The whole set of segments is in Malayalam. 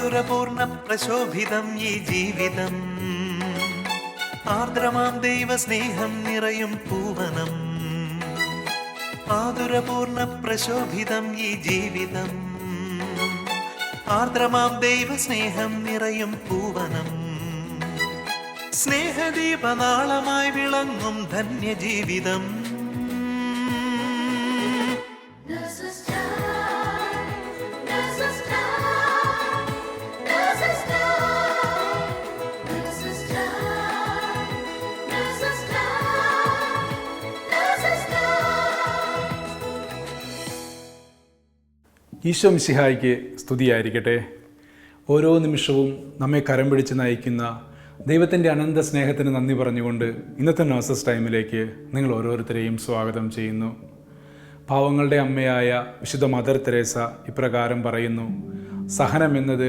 മാധുരപൂർണ്ണ പ്രശോഭിതം ഈ ജീവിതം, ആർദ്രമാം ദൈവസ്നേഹം നിറയും പൂവനം. മാധുരപൂർണ്ണ പ്രശോഭിതം ഈ ജീവിതം, ആർദ്രമാം ദൈവസ്നേഹം നിറയും പൂവനം. സ്നേഹദീപനാളമായി വിളങ്ങും ധന്യജീവിതം. ഈശോ മിശിഹായ്ക്ക് സ്തുതിയായിരിക്കട്ടെ. ഓരോ നിമിഷവും നമ്മെ കരം പിടിച്ച് നയിക്കുന്ന ദൈവത്തിൻ്റെ അനന്ത സ്നേഹത്തിന് നന്ദി പറഞ്ഞുകൊണ്ട് ഇന്നത്തെ നഴ്സസ് ടൈമിലേക്ക് നിങ്ങൾ ഓരോരുത്തരെയും സ്വാഗതം ചെയ്യുന്നു. പാവങ്ങളുടെ അമ്മയായ വിശുദ്ധ മദർ തെരേസ ഇപ്രകാരം പറയുന്നു: സഹനം എന്നത്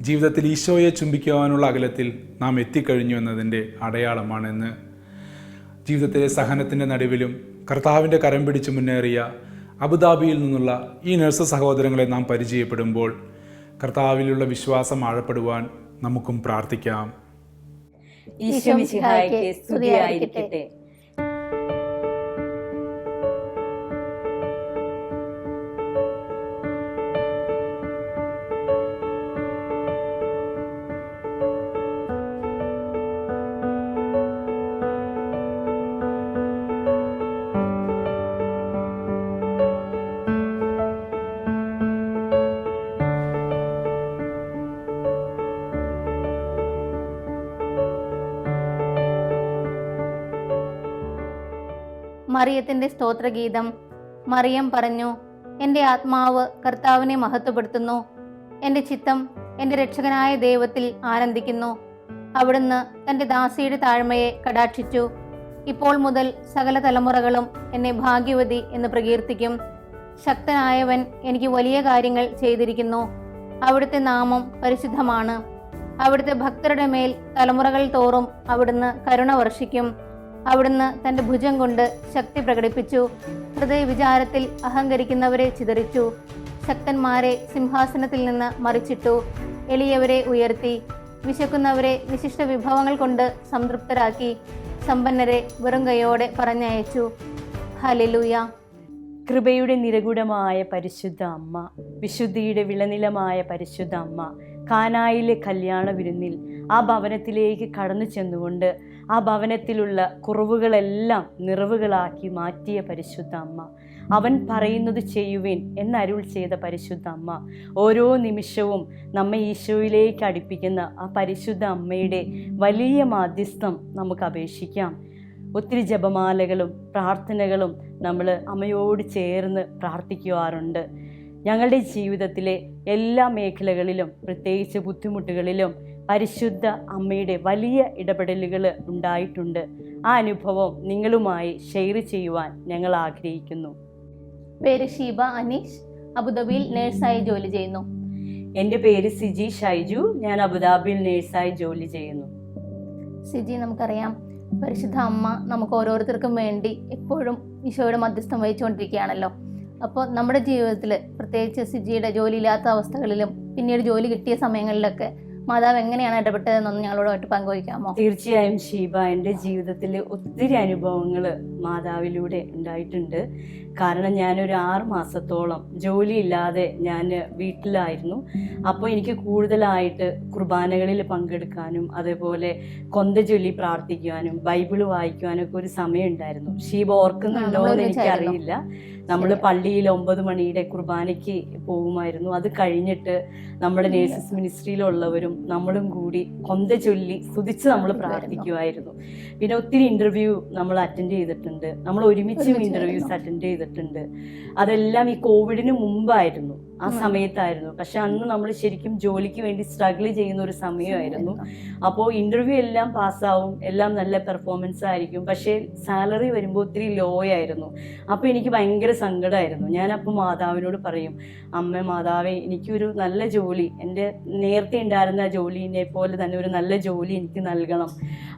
ജീവിതത്തിൽ ഈശോയെ ചുംബിക്കുവാനുള്ള അകലത്തിൽ നാം എത്തിക്കഴിഞ്ഞു എന്നതിൻ്റെ അടയാളമാണെന്ന്. ജീവിതത്തിലെ സഹനത്തിൻ്റെ നടുവിലും കർത്താവിൻ്റെ കരം പിടിച്ച് മുന്നേറിയ അബുദാബിയിൽ നിന്നുള്ള ഈ നഴ്സ് സഹോദരങ്ങളെ നാം പരിചയപ്പെടുമ്പോൾ കർത്താവിലുള്ള വിശ്വാസം ആഴപ്പെടുവാൻ നമുക്കും പ്രാർത്ഥിക്കാം. ഈശോ മിശിഹായ്ക്ക് സ്തുതിയായിരിക്കട്ടെ. മറിയത്തിന്റെ സ്തോത്രഗീതം. മറിയം പറഞ്ഞു: എൻ്റെ ആത്മാവ് കർത്താവിനെ മഹത്വപ്പെടുത്തുന്നു, എൻ്റെ ചിത്തം എൻ്റെ രക്ഷകനായ ദൈവത്തിൽ ആനന്ദിക്കുന്നു. അവിടുന്ന് തൻ്റെ ദാസിയുടെ താഴ്മയെ കടാക്ഷിച്ചു. ഇപ്പോൾ മുതൽ സകല തലമുറകളും എന്നെ ഭാഗ്യവതി എന്ന് പ്രകീർത്തിക്കും. ശക്തനായവൻ എനിക്ക് വലിയ കാര്യങ്ങൾ ചെയ്തിരിക്കുന്നു. അവിടുത്തെ നാമം പരിശുദ്ധമാണ്. അവിടുത്തെ ഭക്തരുടെ മേൽ തലമുറകൾ തോറും അവിടുന്ന് കരുണ വർഷിക്കും. അവിടുന്ന് തൻ്റെ ഭുജം കൊണ്ട് ശക്തി പ്രകടിപ്പിച്ചു. ഹൃദയവിചാരത്തിൽ അഹങ്കരിക്കുന്നവരെ ചിതറിച്ചു. ശക്തന്മാരെ സിംഹാസനത്തിൽ നിന്ന് മറിച്ചിട്ടു. എളിയവരെ ഉയർത്തി. വിശക്കുന്നവരെ വിശിഷ്ട വിഭവങ്ങൾ കൊണ്ട് സംതൃപ്തരാക്കി. സമ്പന്നരെ വെറും കൈയോടെ പറഞ്ഞയച്ചു. ഹല്ലേലൂയ. കൃപയുടെ നിരകുടമായ പരിശുദ്ധ അമ്മ, വിശുദ്ധിയുടെ വിളനിലമായ പരിശുദ്ധ അമ്മ, കാനായിലെ കല്യാണ വിരുന്നിൽ ആ ഭവനത്തിലേക്ക് കടന്നു ചെന്നുകൊണ്ട് ആ ഭവനത്തിലുള്ള കുറവുകളെല്ലാം നിറവുകളാക്കി മാറ്റിയ പരിശുദ്ധ അമ്മ, അവൻ പറയുന്നത് ചെയ്യുവിൻ എന്നരുൾ ചെയ്ത പരിശുദ്ധ അമ്മ, ഓരോ നിമിഷവും നമ്മെ ഈശോയിലേക്ക് അടുപ്പിക്കുന്ന ആ പരിശുദ്ധ അമ്മയുടെ വലിയ മാധ്യസ്ഥം നമുക്ക് അപേക്ഷിക്കാം. ഒത്തിരി ജപമാലകളും പ്രാർത്ഥനകളും നമ്മൾ അമ്മയോട് ചേർന്ന് പ്രാർത്ഥിക്കുവാറുണ്ട്. ഞങ്ങളുടെ ജീവിതത്തിലെ എല്ലാ മേഖലകളിലും, പ്രത്യേകിച്ച് ബുദ്ധിമുട്ടുകളിലും പരിശുദ്ധ അമ്മയുടെ വലിയ ഇടപെടലുകൾ ഉണ്ടായിട്ടുണ്ട്. ആ അനുഭവം നിങ്ങളുമായി ഷെയർ ചെയ്യുവാൻ ഞങ്ങൾ ആഗ്രഹിക്കുന്നു. പേര് ഷീബ അനീഷ്, അബുദാബിയിൽ നേഴ്സായി ജോലി ചെയ്യുന്നു. എൻ്റെ പേര് സിജി ഷൈജു, ഞാൻ അബുദാബിയിൽ നേഴ്സായി ജോലി ചെയ്യുന്നു. സിജി, നമുക്കറിയാം പരിശുദ്ധ അമ്മ നമുക്ക് ഓരോരുത്തർക്കും വേണ്ടി എപ്പോഴും ഈശോയുടെ മധ്യസ്ഥം വഹിച്ചുകൊണ്ടിരിക്കുകയാണല്ലോ. അപ്പോൾ നമ്മുടെ ജീവിതത്തിൽ, പ്രത്യേകിച്ച് സിജിയുടെ ജോലിയില്ലാത്ത അവസ്ഥകളിലും പിന്നീട് ജോലി കിട്ടിയ സമയങ്ങളിലൊക്കെ മാതാവ് എങ്ങനെയാണ് ഇടപെട്ടതെന്നൊന്ന് ഞങ്ങളോടായിട്ട് പങ്കുവയ്ക്കാമോ? തീർച്ചയായും ഷീബ, എൻ്റെ ജീവിതത്തിൽ ഒത്തിരി അനുഭവങ്ങൾ മാതാവിലൂടെ ഉണ്ടായിട്ടുണ്ട്. കാരണം ഞാനൊരു 6 മാസത്തോളം ജോലിയില്ലാതെ ഞാൻ വീട്ടിലായിരുന്നു. അപ്പോൾ എനിക്ക് കൂടുതലായിട്ട് കുർബാനകളിൽ പങ്കെടുക്കാനും അതേപോലെ കൊന്ത ചൊല്ലി പ്രാർത്ഥിക്കുവാനും ബൈബിള് വായിക്കുവാനും ഒക്കെ ഒരു സമയം ഉണ്ടായിരുന്നു. ഷീബ ഓർക്കുന്നുണ്ടോ എന്ന് എനിക്കറിയില്ല. നമ്മൾ പള്ളിയിൽ 9 മണിയുടെ കുർബാനയ്ക്ക് പോകുമായിരുന്നു. അത് കഴിഞ്ഞിട്ട് നമ്മുടെ നേഴ്സസ് മിനിസ്ട്രിയിലുള്ളവരും നമ്മളും കൂടി കൊന്ത ചൊല്ലി സ്തുതിച്ച് നമ്മൾ പ്രാർത്ഥിക്കുമായിരുന്നു. പിന്നെ ഒത്തിരി ഇൻ്റർവ്യൂ നമ്മൾ അറ്റൻഡ് ചെയ്തിട്ടുണ്ട്. നമ്മൾ ഒരുമിച്ചും ഇൻ്റർവ്യൂസ് അറ്റൻഡ് ചെയ്തിട്ടുണ്ട്. അതെല്ലാം ഈ കോവിഡിന് മുമ്പായിരുന്നു, ആ സമയത്തായിരുന്നു. പക്ഷെ അന്ന് നമ്മൾ ശരിക്കും ജോലിക്ക് വേണ്ടി സ്ട്രഗിൾ ചെയ്യുന്ന ഒരു സമയമായിരുന്നു. അപ്പോൾ ഇൻ്റർവ്യൂ എല്ലാം പാസ്സാവും, എല്ലാം നല്ല പെർഫോമൻസ് ആയിരിക്കും. പക്ഷേ സാലറി വരുമ്പോൾ ഒത്തിരി ലോ ആയിരുന്നു. അപ്പോൾ എനിക്ക് ഭയങ്കര സങ്കടമായിരുന്നു. ഞാനപ്പോൾ മാതാവിനോട് പറയും, അമ്മ മാതാവേ, എനിക്കൊരു നല്ല ജോലി, എൻ്റെ നേരത്തെ ഉണ്ടായിരുന്ന ജോലിനെ പോലെ തന്നെ ഒരു നല്ല ജോലി എനിക്ക് നൽകണം.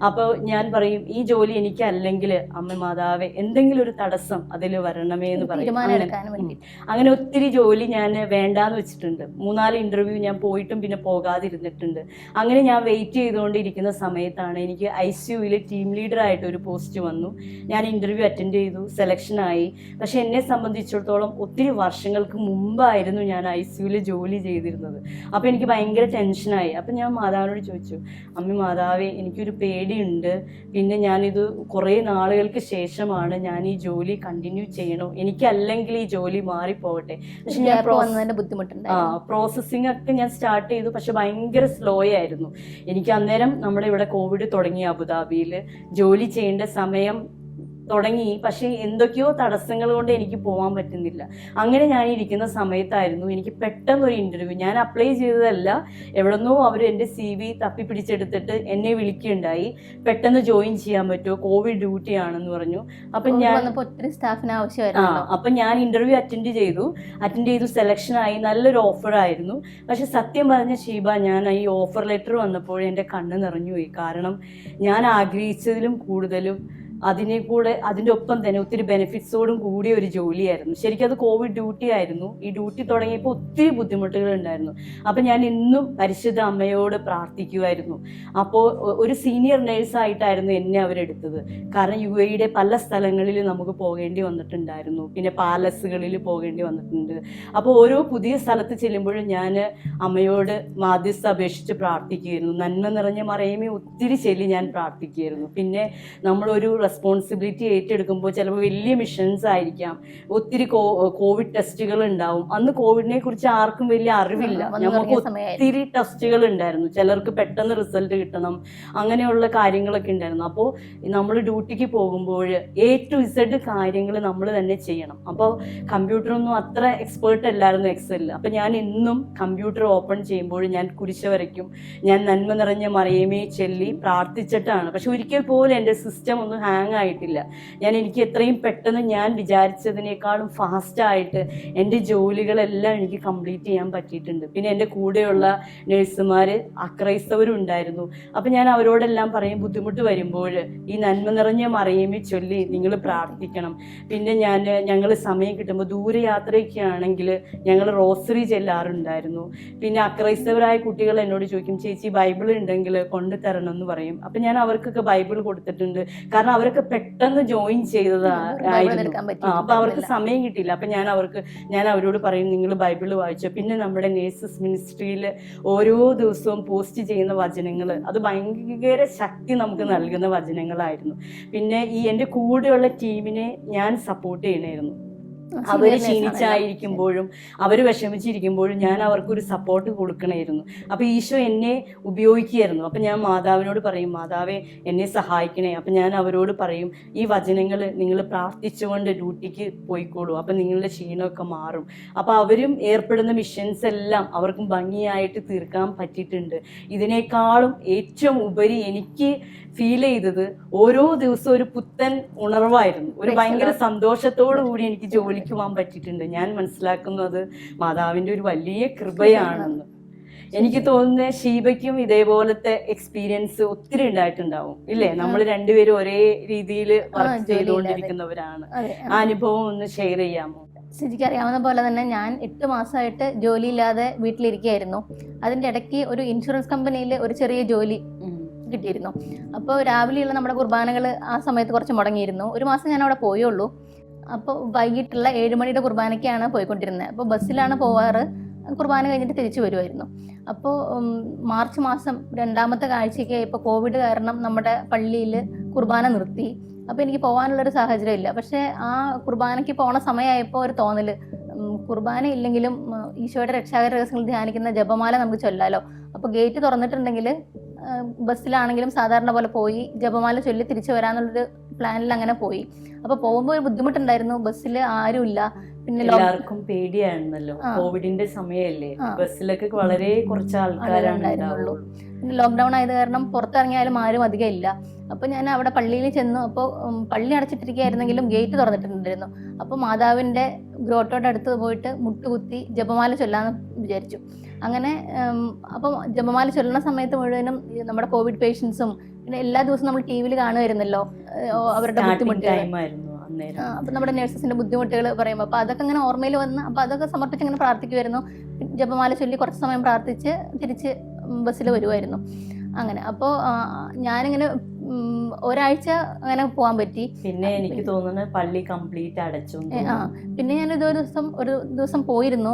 അപ്പോൾ ഞാൻ പറയും, ഈ ജോലി എനിക്കല്ലെങ്കിൽ അമ്മ മാതാവേ എന്തെങ്കിലും ഒരു തടസ്സം അതിൽ വരണം തരണമേ എന്ന് പറയും. തീരുമാനം എടുക്കാൻ വേണ്ടി അങ്ങനെ ഒത്തിരി ജോലി ഞാൻ വേണ്ടാന്ന് വെച്ചിട്ടുണ്ട്. 3-4 ഇൻ്റർവ്യൂ ഞാൻ പോയിട്ടും പിന്നെ പോകാതിരുന്നിട്ടുണ്ട്. അങ്ങനെ ഞാൻ വെയിറ്റ് ചെയ്തുകൊണ്ടിരിക്കുന്ന സമയത്താണ് എനിക്ക് ICUവിൽ ടീം ലീഡറായിട്ട് ഒരു പോസ്റ്റ് വന്നു. ഞാൻ ഇൻ്റർവ്യൂ അറ്റൻഡ് ചെയ്തു, സെലക്ഷനായി. പക്ഷെ എന്നെ സംബന്ധിച്ചിടത്തോളം ഒത്തിരി വർഷങ്ങൾക്ക് മുമ്പായിരുന്നു ഞാൻ ICUവിൽ ജോലി ചെയ്തിരുന്നത്. അപ്പോൾ എനിക്ക് ഭയങ്കര ടെൻഷനായി. അപ്പം ഞാൻ മാതാവിനോട് ചോദിച്ചു, അമ്മ മാതാവേ, എനിക്കൊരു പേടിയുണ്ട്, പിന്നെ ഞാനിത് കുറേ നാളുകൾക്ക് ശേഷമാണ് ഞാൻ ഈ ജോലി കണ്ടിന്യൂ ചെയ്യണോ, എനിക്കല്ലെങ്കിൽ ഈ ജോലി മാറിപ്പോകട്ടെ. പക്ഷെ ഞാൻ പ്രോസസ്സിംഗ് ഒക്കെ ഞാൻ സ്റ്റാർട്ട് ചെയ്തു. പക്ഷെ ഭയങ്കര സ്ലോ ആയിരുന്നു. എനിക്ക് അന്നേരം നമ്മുടെ ഇവിടെ കോവിഡ് തുടങ്ങി, അബുദാബിയിൽ ജോലി ചെയ്യേണ്ട സമയം തുടങ്ങി. പക്ഷേ എന്തൊക്കെയോ തടസ്സങ്ങൾ കൊണ്ട് എനിക്ക് പോകാൻ പറ്റുന്നില്ല. അങ്ങനെ ഞാൻ ഇരിക്കുന്ന സമയത്തായിരുന്നു എനിക്ക് പെട്ടെന്നൊരു ഇൻ്റർവ്യൂ, ഞാൻ അപ്ലൈ ചെയ്തതല്ല, എവിടെന്നോ അവർ എൻ്റെ CV തപ്പിപ്പിടിച്ചെടുത്തിട്ട് എന്നെ വിളിക്കുകയുണ്ടായി. പെട്ടെന്ന് ജോയിൻ ചെയ്യാൻ പറ്റുമോ, കോവിഡ് ഡ്യൂട്ടി ആണെന്ന് പറഞ്ഞു. അപ്പം ഞാൻ ഒത്തിരി സ്റ്റാഫിന് ആവശ്യമായിരുന്നു. അപ്പം ഞാൻ ഇൻ്റർവ്യൂ അറ്റൻഡ് ചെയ്തു, സെലക്ഷനായി. നല്ലൊരു ഓഫർ ആയിരുന്നു. പക്ഷെ സത്യം പറഞ്ഞ ഷീബ, ഞാൻ ഈ ഓഫർ ലെറ്റർ വന്നപ്പോൾ എൻ്റെ കണ്ണ് നിറഞ്ഞുപോയി. കാരണം ഞാൻ ആഗ്രഹിച്ചതിലും കൂടുതലും അതിൻ്റെ ഒപ്പം തന്നെ ഒത്തിരി ബെനിഫിറ്റ്സോടും കൂടിയ ഒരു ജോലിയായിരുന്നു. ശരിക്കും അത് കോവിഡ് ഡ്യൂട്ടി ആയിരുന്നു. ഈ ഡ്യൂട്ടി തുടങ്ങിയപ്പോൾ ഒത്തിരി ബുദ്ധിമുട്ടുകൾ ഉണ്ടായിരുന്നു. അപ്പം ഞാൻ ഇന്നും പരിശുദ്ധ അമ്മയോട് പ്രാർത്ഥിക്കുമായിരുന്നു. അപ്പോൾ ഒരു സീനിയർ നേഴ്സായിട്ടായിരുന്നു എന്നെ അവരെടുത്തത്. കാരണം UAE പല സ്ഥലങ്ങളിൽ നമുക്ക് പോകേണ്ടി വന്നിട്ടുണ്ടായിരുന്നു, പിന്നെ പാലസുകളിൽ പോകേണ്ടി വന്നിട്ടുണ്ട്. അപ്പോൾ ഓരോ പുതിയ സ്ഥലത്ത് ചെല്ലുമ്പോഴും ഞാൻ അമ്മയോട് മാധ്യസ്ഥ അപേക്ഷിച്ച് പ്രാർത്ഥിക്കുമായിരുന്നു. നന്മ നിറഞ്ഞ മറിയമേ ഒത്തിരി ചൊല്ലി ഞാൻ പ്രാർത്ഥിക്കുമായിരുന്നു. പിന്നെ നമ്മളൊരു റെസ്പോൺസിബിലിറ്റി ഏറ്റെടുക്കുമ്പോൾ ചിലപ്പോൾ വലിയ മിഷൻസ് ആയിരിക്കാം, ഒത്തിരി കോവിഡ് ടെസ്റ്റുകൾ ഉണ്ടാവും. അന്ന് കോവിഡിനെ കുറിച്ച് ആർക്കും വലിയ അറിവില്ല. നമുക്ക് ഒത്തിരി ടെസ്റ്റുകൾ ഉണ്ടായിരുന്നു. ചിലർക്ക് പെട്ടെന്ന് റിസൾട്ട് കിട്ടണം, അങ്ങനെയുള്ള കാര്യങ്ങളൊക്കെ ഉണ്ടായിരുന്നു. അപ്പോൾ നമ്മൾ ഡ്യൂട്ടിക്ക് പോകുമ്പോൾ A to Z കാര്യങ്ങൾ നമ്മൾ തന്നെ ചെയ്യണം. അപ്പോൾ കമ്പ്യൂട്ടറൊന്നും അത്ര എക്സ്പേർട്ട് അല്ലായിരുന്നു എക്സലിൽ. അപ്പം ഞാൻ ഇന്നും കമ്പ്യൂട്ടർ ഓപ്പൺ ചെയ്യുമ്പോൾ ഞാൻ കുരിശ് വരയ്ക്കും, ഞാൻ നന്മ നിറഞ്ഞ മറിയമേ ചൊല്ലി പ്രാർത്ഥിച്ചിട്ടാണ്. പക്ഷെ ഒരിക്കൽ പോലും എൻ്റെ സിസ്റ്റം ഒന്നും ഹാങ് ആയിട്ടില്ല. എനിക്ക് എത്രയും പെട്ടെന്ന് ഞാൻ വിചാരിച്ചതിനേക്കാളും ഫാസ്റ്റായിട്ട് എൻ്റെ ജോലികളെല്ലാം എനിക്ക് കംപ്ലീറ്റ് ചെയ്യാൻ പറ്റിയിട്ടുണ്ട്. പിന്നെ എൻ്റെ കൂടെയുള്ള നഴ്സുമാർ അക്രൈസ്തവരും ഉണ്ടായിരുന്നു. അപ്പം ഞാൻ അവരോടെല്ലാം പറയും, ബുദ്ധിമുട്ട് വരുമ്പോൾ ഈ നന്മ നിറഞ്ഞ മറിയമേ ചൊല്ലി നിങ്ങൾ പ്രാർത്ഥിക്കണം. പിന്നെ ഞങ്ങൾ സമയം കിട്ടുമ്പോൾ ദൂരയാത്രയൊക്കെ ആണെങ്കിൽ ഞങ്ങൾ റോസറി ചെല്ലാറുണ്ടായിരുന്നു. പിന്നെ അക്രൈസ്തവരായ കുട്ടികൾ എന്നോട് ചോദിക്കും, ചേച്ചി ബൈബിൾ ഉണ്ടെങ്കിൽ കൊണ്ടുതരണം എന്ന് പറയും. അപ്പം ഞാൻ അവർക്കൊക്കെ ബൈബിൾ കൊടുത്തിട്ടുണ്ട്. കാരണം അവരൊക്കെ പെട്ടെന്ന് ജോയിൻ ചെയ്തതായിരുന്നു. അപ്പൊ അവർക്ക് സമയം കിട്ടിയില്ല. അപ്പൊ ഞാൻ അവരോട് പറയും, നിങ്ങൾ ബൈബിൾ വായിച്ചോ. പിന്നെ നമ്മുടെ നേഴ്സസ് മിനിസ്ട്രിയിൽ ഓരോ ദിവസവും പോസ്റ്റ് ചെയ്യുന്ന വചനങ്ങൾ, അത് ഭയങ്കര ശക്തി നമുക്ക് നൽകുന്ന വചനങ്ങളായിരുന്നു. പിന്നെ എൻ്റെ കൂടെയുള്ള ടീമിനെ ഞാൻ സപ്പോർട്ട് ചെയ്യണമായിരുന്നു. അവർ ക്ഷീണിച്ചായിരിക്കുമ്പോഴും അവർ വിഷമിച്ചിരിക്കുമ്പോഴും ഞാൻ അവർക്കൊരു സപ്പോർട്ട് കൊടുക്കണമായിരുന്നു. അപ്പോൾ ഈശോ എന്നെ ഉപയോഗിക്കുകയായിരുന്നു. അപ്പം ഞാൻ മാതാവിനോട് പറയും, മാതാവേ എന്നെ സഹായിക്കണേ. അപ്പം ഞാൻ അവരോട് പറയും, ഈ വചനങ്ങൾ നിങ്ങൾ പ്രാർത്ഥിച്ചുകൊണ്ട് ഡ്യൂട്ടിക്ക് പോയിക്കോളൂ, അപ്പം നിങ്ങളുടെ ക്ഷീണമൊക്കെ മാറും. അപ്പോൾ അവരും ഏർപ്പെടുന്ന മിഷൻസ് എല്ലാം അവർക്കും ഭംഗിയായിട്ട് തീർക്കാൻ പറ്റിയിട്ടുണ്ട്. ഇതിനേക്കാളും ഏറ്റവും ഉപരി എനിക്ക് ഫീൽ ചെയ്തത് ഓരോ ദിവസവും ഒരു പുത്തൻ ഉണർവായിരുന്നു. ഒരു ഭയങ്കര സന്തോഷത്തോടു കൂടി എനിക്ക് ജോലിക്ക് പോകാൻ പറ്റിയിട്ടുണ്ട്. ഞാൻ മനസ്സിലാക്കുന്നത് മാതാവിൻ്റെ ഒരു വലിയ കൃപയാണെന്ന്. എനിക്ക് തോന്നുന്നത് ഷീബയ്ക്കും ഇതേപോലത്തെ എക്സ്പീരിയൻസ് ഒത്തിരി ഉണ്ടായിട്ടുണ്ടാവും ഇല്ലേ? നമ്മൾ രണ്ടുപേരും ഒരേ രീതിയിൽ വർക്ക് ചെയ്തുകൊണ്ടിരിക്കുന്നവരാണ്. ആ അനുഭവം ഒന്ന് ഷെയർ ചെയ്യാമോ? ശരിക്കും അറിയാവുന്ന പോലെ തന്നെ ഞാൻ 8 മാസമായിട്ട് ജോലിയില്ലാതെ വീട്ടിലിരിക്കുകയായിരുന്നു. അതിൻ്റെ ഇടയ്ക്ക് ഒരു ഇൻഷുറൻസ് കമ്പനിയിൽ ഒരു ചെറിയ ജോലി കിട്ടിയിരുന്നു. അപ്പോൾ രാവിലെയുള്ള നമ്മുടെ കുർബാനകൾ ആ സമയത്ത് കുറച്ച് മുടങ്ങിയിരുന്നു. ഒരു മാസം ഞാൻ അവിടെ പോയുള്ളൂ. അപ്പോൾ വൈകിട്ടുള്ള 7 മണിയുടെ കുർബാനയ്ക്കാണ് പോയിക്കൊണ്ടിരുന്നത്. അപ്പോൾ ബസ്സിലാണ് പോവാറ്. കുർബാന കഴിഞ്ഞിട്ട് തിരിച്ചു വരുമായിരുന്നു. അപ്പോൾ മാർച്ച് മാസം 2ാമത്തെ ആഴ്ചയ്ക്ക് ഇപ്പോൾ കോവിഡ് കാരണം നമ്മുടെ പള്ളിയിൽ കുർബാന നിർത്തി. അപ്പോൾ എനിക്ക് പോകാനുള്ളൊരു സാഹചര്യമില്ല. പക്ഷേ ആ കുർബാനയ്ക്ക് പോണ സമയമായപ്പോൾ ഒരു തോന്നൽ, കുർബാന ഇല്ലെങ്കിലും ഈശോയുടെ രക്ഷാകര രഹസ്യങ്ങൾ ധ്യാനിക്കുന്ന ജപമാല നമുക്ക് ചൊല്ലാലോ. അപ്പോൾ ഗേറ്റ് തുറന്നിട്ടുണ്ടെങ്കിൽ ബസ്സിലാണെങ്കിലും സാധാരണ പോലെ പോയി ജപമാല ചൊല്ലി തിരിച്ചു വരാന്നുള്ളൊരു പ്ലാനിൽ അങ്ങനെ പോയി. അപ്പോൾ പോകുമ്പോൾ ഒരു ബുദ്ധിമുട്ടുണ്ടായിരുന്നു, ബസ്സിൽ ആരുമില്ല. പിന്നെ എല്ലാവർക്കും പേടിയായിരുന്നല്ലോ, കോവിഡിന്റെ സമയമല്ലേ, ബസ്സിലൊക്കെ വളരെ കുറച്ച് ആൾക്കാരുണ്ടായിരുന്നുള്ളൂ. പിന്നെ ലോക്ക്ഡൗൺ ആയത് കാരണം പുറത്തിറങ്ങിയാലും ആരും അധികം ഇല്ല. അപ്പോൾ ഞാൻ അവിടെ പള്ളിയിൽ ചെന്നു. അപ്പോൾ പള്ളി അടച്ചിട്ടിരിക്കുകയായിരുന്നെങ്കിലും ഗേറ്റ് തുറന്നിട്ടുണ്ടായിരുന്നു. അപ്പോൾ മാതാവിൻ്റെ ഗ്രോട്ടോയുടെ അടുത്ത് പോയിട്ട് മുട്ടുകുത്തി ജപമാല ചൊല്ലാന്ന് വിചാരിച്ചു. അങ്ങനെ അപ്പം ജപമാല ചൊല്ലുന്ന സമയത്ത് മുഴുവനും നമ്മുടെ കോവിഡ് പേഷ്യൻസും പിന്നെ എല്ലാ ദിവസവും നമ്മൾ TV കാണുമായിരുന്നല്ലോ അവരുടെ ബുദ്ധിമുട്ട്. അന്നേരം. അപ്പം നമ്മുടെ നേഴ്സസിൻ്റെ ബുദ്ധിമുട്ടുകൾ പറയുമ്പോൾ അപ്പോൾ അതൊക്കെ ഇങ്ങനെ ഓർമ്മയിൽ വന്ന് അപ്പോൾ അതൊക്കെ സമർപ്പിച്ച് ഇങ്ങനെ പ്രാർത്ഥിക്കുമായിരുന്നു. ജപമാല ചൊല്ലി കുറച്ച് സമയം പ്രാർത്ഥിച്ച് തിരിച്ച് ബസ്സിൽ വരുമായിരുന്നു. അങ്ങനെ അപ്പോൾ ഞാനിങ്ങനെ ഒരാഴ്ച അങ്ങനെ പോകാൻ പറ്റി. പിന്നെ എനിക്ക് തോന്നുന്നത് പള്ളി കംപ്ലീറ്റ് അടച്ചു. പിന്നെ ഞാൻ ഒരു ദിവസം പോയിരുന്നു,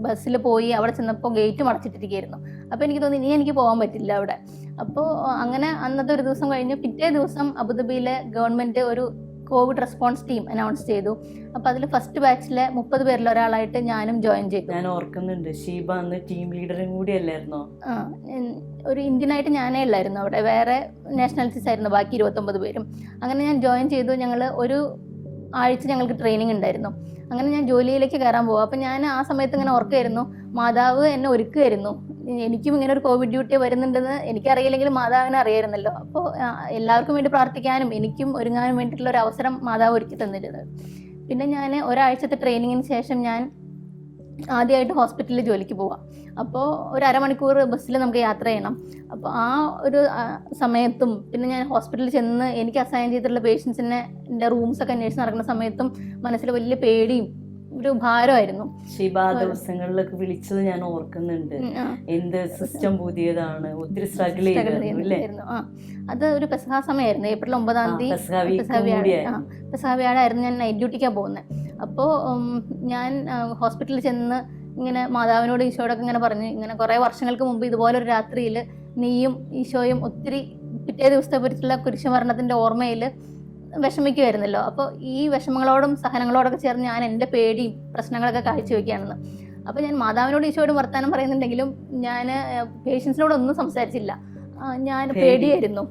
ബസ്സിൽ പോയി. അവിടെ ചെന്നപ്പോൾ ഗേറ്റും അടച്ചിട്ടിരിക്കുകയായിരുന്നു. അപ്പോൾ എനിക്ക് തോന്നി ഇനി എനിക്ക് പോകാൻ പറ്റില്ല അവിടെ. അപ്പോൾ അങ്ങനെ അന്നത്തെ ഒരു ദിവസം കഴിഞ്ഞ് പിറ്റേ ദിവസം അബുദാബിയിലെ ഗവൺമെൻറ് ഒരു കോവിഡ് റെസ്പോൺസ് ടീം അനൗൺസ് ചെയ്തു. അപ്പോൾ അതിൽ ഫസ്റ്റ് ബാച്ചിലെ 30 പേരിൽ ഒരാളായിട്ട് ഞാനും ജോയിൻ ചെയ്തു. ഞാൻ ഓർക്കുന്നുണ്ട്, ഷീബ അന്ന് ടീം ലീഡറും കൂടി അല്ലായിരുന്നോ? ഒരു ഇന്ത്യനായിട്ട് ഞാനേ ഉള്ളായിരുന്നു അവിടെ, വേറെ നാഷണാലിറ്റീസ് ആയിരുന്നു ബാക്കി 29 പേരും. അങ്ങനെ ഞാൻ ജോയിൻ ചെയ്തു. ഞങ്ങൾ ഒരു ആഴ്ച ഞങ്ങൾക്ക് ട്രെയിനിങ് ഉണ്ടായിരുന്നു. അങ്ങനെ ഞാൻ ജോലിയിലേക്ക് കയറാൻ പോകും. അപ്പം ഞാൻ ആ സമയത്ത് ഇങ്ങനെ ഓർക്കുമായിരുന്നു, മാതാവ് എന്നെ ഒരുക്കുമായിരുന്നു. എനിക്കും ഇങ്ങനെ ഒരു കോവിഡ് ഡ്യൂട്ടി വരുന്നുണ്ടെന്ന് എനിക്കറിയില്ലെങ്കിലും മാതാവിനെ അറിയായിരുന്നല്ലോ. അപ്പോൾ എല്ലാവർക്കും വേണ്ടി പ്രാർത്ഥിക്കാനും എനിക്കും ഒരുങ്ങാനും വേണ്ടിയിട്ടുള്ള ഒരു അവസരം മാതാവ് ഒരുക്കി തന്നിരുന്നത്. പിന്നെ ഞാൻ ഒരാഴ്ചത്തെ ട്രെയിനിങ്ങിന് ശേഷം ഞാൻ ആദ്യമായിട്ട് ഹോസ്പിറ്റലിൽ ജോലിക്ക് പോവാം. അപ്പോൾ ഒരു അരമണിക്കൂർ ബസ്സിൽ നമുക്ക് യാത്ര ചെയ്യണം. അപ്പോൾ ആ ഒരു സമയത്തും പിന്നെ ഞാൻ ഹോസ്പിറ്റലിൽ ചെന്ന് എനിക്ക് അസൈൻ ചെയ്തിട്ടുള്ള പേഷ്യൻസിനെ എൻ്റെ റൂംസൊക്കെ അന്വേഷിച്ച് നടക്കുന്ന സമയത്തും മനസ്സിൽ വലിയ പേടിയും ഒരു ഭാരമായിരുന്നു. ഷീബ ദിവസങ്ങളിലൊക്കെ വിളിച്ചത് ഞാൻ ഓർക്കുന്നുണ്ട്. എന്ത് സിസ്റ്റം പുതിയതാണ്, ഒത്തിരി സ്ട്രഗിൾ ചെയ്തിരുന്നു. അത് ഒരു പെസഹ സമയമായിരുന്നു, ഏപ്രിൽ 9-ാം തീയതി പെസഹ വ്യാഴായിരുന്നു. ഞാൻ നൈറ്റ് ഡ്യൂട്ടിക്കാണ് പോകുന്നത്. അപ്പോൾ ഞാൻ ഹോസ്പിറ്റലിൽ ചെന്ന് ഇങ്ങനെ മാതാവിനോട് ഈശോയോടൊക്കെ ഇങ്ങനെ പറഞ്ഞു, ഇങ്ങനെ കുറേ വർഷങ്ങൾക്ക് മുമ്പ് ഇതുപോലൊരു രാത്രിയിൽ നീയും ഈശോയും ഒത്തിരി പിറ്റേ ദിവസത്തെ പറ്റിയുള്ള കുരിശുമരണത്തിൻ്റെ ഓർമ്മയിൽ വിഷമിക്കുമായിരുന്നല്ലോ. അപ്പോൾ ഈ വിഷമങ്ങളോടും സഹനങ്ങളോടൊക്കെ ചേർന്ന് ഞാൻ എൻ്റെ പേടിയും പ്രശ്നങ്ങളൊക്കെ കാഴ്ചവെക്കുകയാണെന്ന്. അപ്പോൾ ഞാൻ മാതാവിനോട് ഈശോയോടും വർത്താനം പറയുന്നുണ്ടെങ്കിലും ഞാൻ പേഷ്യൻസിനോടൊന്നും സംസാരിച്ചില്ല. ഞാൻ പേടിയായിരുന്നു.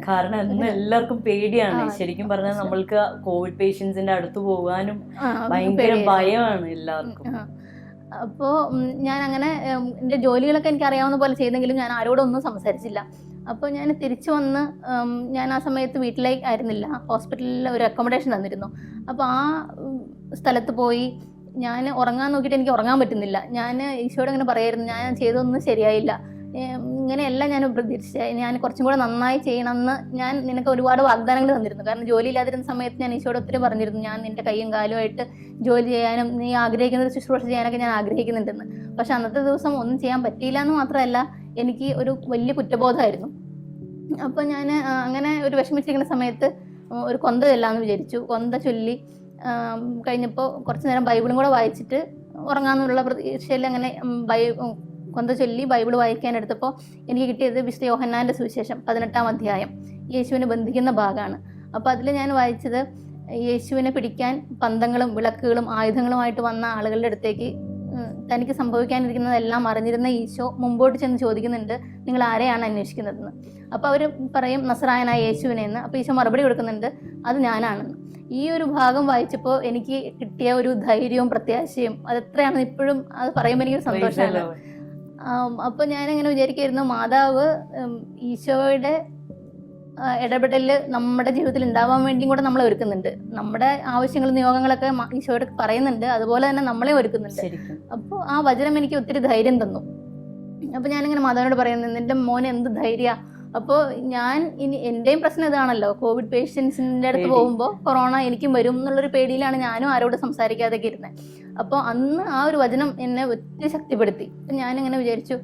കാരണം ഇന്ന് എല്ലാവർക്കും പേടിയാണ്. ശരിക്കും പറഞ്ഞാൽ നമ്മൾക്ക് കോവിഡ് പേഷ്യൻസിന്റെ അടുത്ത് പോകാനും ഭയങ്കര ഭയമാണ് എല്ലാവർക്കും. അപ്പോൾ ഞാൻ അങ്ങനെ എൻ്റെ ജോലികളൊക്കെ എനിക്ക് അറിയാവുന്ന പോലെ ചെയ്തെങ്കിലും ഞാൻ ആരോടൊന്നും സംസാരിച്ചില്ല. അപ്പോൾ ഞാൻ തിരിച്ചു വന്ന് ഞാൻ ആ സമയത്ത് വീട്ടിലേക്ക് ആയിരുന്നില്ല, ഹോസ്പിറ്റലിൽ ഒരു അക്കോമഡേഷൻ തന്നിരുന്നു. അപ്പോൾ ആ സ്ഥലത്ത് പോയി ഞാൻ ഉറങ്ങാൻ നോക്കിയിട്ട് എനിക്ക് ഉറങ്ങാൻ പറ്റുന്നില്ല. ഞാൻ ഈശോയോട് ഇങ്ങനെ പറയായിരുന്നു, ഞാൻ ചെയ്തതൊന്നും ശരിയായില്ല, ഇങ്ങനെയല്ല ഞാൻ പ്രതീക്ഷിച്ചത്, ഞാൻ കുറച്ചും കൂടെ നന്നായി ചെയ്യണമെന്ന് ഞാൻ നിനക്ക് ഒരുപാട് വാഗ്ദാനങ്ങൾ തന്നിരുന്നു. കാരണം ജോലിയില്ലാതിരുന്ന സമയത്ത് ഞാൻ ഈശോയോട് ഒത്തിരി പറഞ്ഞിരുന്നു, ഞാൻ നിൻ്റെ കൈയും കാലുമായിട്ട് ജോലി ചെയ്യാനും നീ ആഗ്രഹിക്കുന്ന ഒരു ശുശ്രൂഷ ചെയ്യാനൊക്കെ ഞാൻ ആഗ്രഹിക്കുന്നുണ്ടെന്ന്. പക്ഷെ അന്നത്തെ ദിവസം ഒന്നും ചെയ്യാൻ പറ്റിയില്ല എന്ന് മാത്രമല്ല, എനിക്ക് ഒരു വലിയ കുറ്റബോധമായിരുന്നു. അപ്പോൾ ഞാൻ അങ്ങനെ ഒരു വിഷമിച്ചിരിക്കുന്ന സമയത്ത് ഒരു കൊന്ത ചൊല്ലാമെന്ന് വിചാരിച്ചു. കൊന്ത ചൊല്ലി കഴിഞ്ഞപ്പോൾ കുറച്ച് നേരം ബൈബിളും കൂടെ വായിച്ചിട്ട് ഉറങ്ങാമെന്നുള്ള പ്രതീക്ഷയിൽ അങ്ങനെ കൊന്ത ചൊല്ലി ബൈബിൾ വായിക്കാനെടുത്തപ്പോൾ എനിക്ക് കിട്ടിയത് വിശുദ്ധ യോഹന്നാൻ്റെ സുവിശേഷം 18-ാം അധ്യായം, യേശുവിനെ ബന്ധിക്കുന്ന ഭാഗമാണ്. അപ്പോൾ അതിൽ ഞാൻ വായിച്ചത്, യേശുവിനെ പിടിക്കാൻ പന്തങ്ങളും വിളക്കുകളും ആയുധങ്ങളുമായിട്ട് വന്ന ആളുകളുടെ അടുത്തേക്ക് തനിക്ക് സംഭവിക്കാനിരിക്കുന്നതെല്ലാം അറിഞ്ഞിരുന്ന ഈശോ മുമ്പോട്ട് ചെന്ന് ചോദിക്കുന്നുണ്ട്, നിങ്ങൾ ആരെയാണ് അന്വേഷിക്കുന്നതെന്ന്. അപ്പോൾ അവർ പറയും, നസറായനായ യേശുവിനെ എന്ന്. അപ്പോൾ ഈശോ മറുപടി കൊടുക്കുന്നുണ്ട്, അത് ഞാനാണെന്ന്. ഈ ഒരു ഭാഗം വായിച്ചപ്പോൾ എനിക്ക് കിട്ടിയ ഒരു ധൈര്യവും പ്രത്യാശയും അതെത്രയാണെന്ന് ഇപ്പോഴും അത് പറയുമ്പോൾ എനിക്കൊരു സന്തോഷമാണ്. അപ്പോൾ ഞാനിങ്ങനെ വിചാരിക്കുമായിരുന്നു, മാതാവ് ഈശോയുടെ ഇടപെടൽ നമ്മുടെ ജീവിതത്തിൽ ഉണ്ടാവാൻ വേണ്ടിയും കൂടെ നമ്മളെ ഒരുക്കുന്നുണ്ട്. നമ്മുടെ ആവശ്യങ്ങളും നിയോഗങ്ങളൊക്കെ ഈശോയോട് പറയുന്നുണ്ട്, അതുപോലെ തന്നെ നമ്മളെ ഒരുക്കുന്നുണ്ട്. അപ്പോൾ ആ വചനം എനിക്ക് ഒത്തിരി ധൈര്യം തന്നു. അപ്പോൾ ഞാനിങ്ങനെ മാതാവിനോട് പറയുന്നത്, നിൻ്റെ മോന് എന്ത് ധൈര്യ. അപ്പോൾ ഞാൻ എൻ്റെയും പ്രശ്നം ഇതാണല്ലോ, കോവിഡ് പേഷ്യൻസിൻ്റെ അടുത്ത് പോകുമ്പോൾ കൊറോണ എനിക്കും വരും എന്നുള്ളൊരു പേടിയിലാണ് ഞാനും ആരോട് സംസാരിക്കാതൊക്കെ ഇരുന്നത്. അപ്പോൾ അന്ന് ആ ഒരു വചനം എന്നെ ഒത്തിരി ശക്തിപ്പെടുത്തി. അപ്പം ഞാനിങ്ങനെ വിചാരിച്ചു,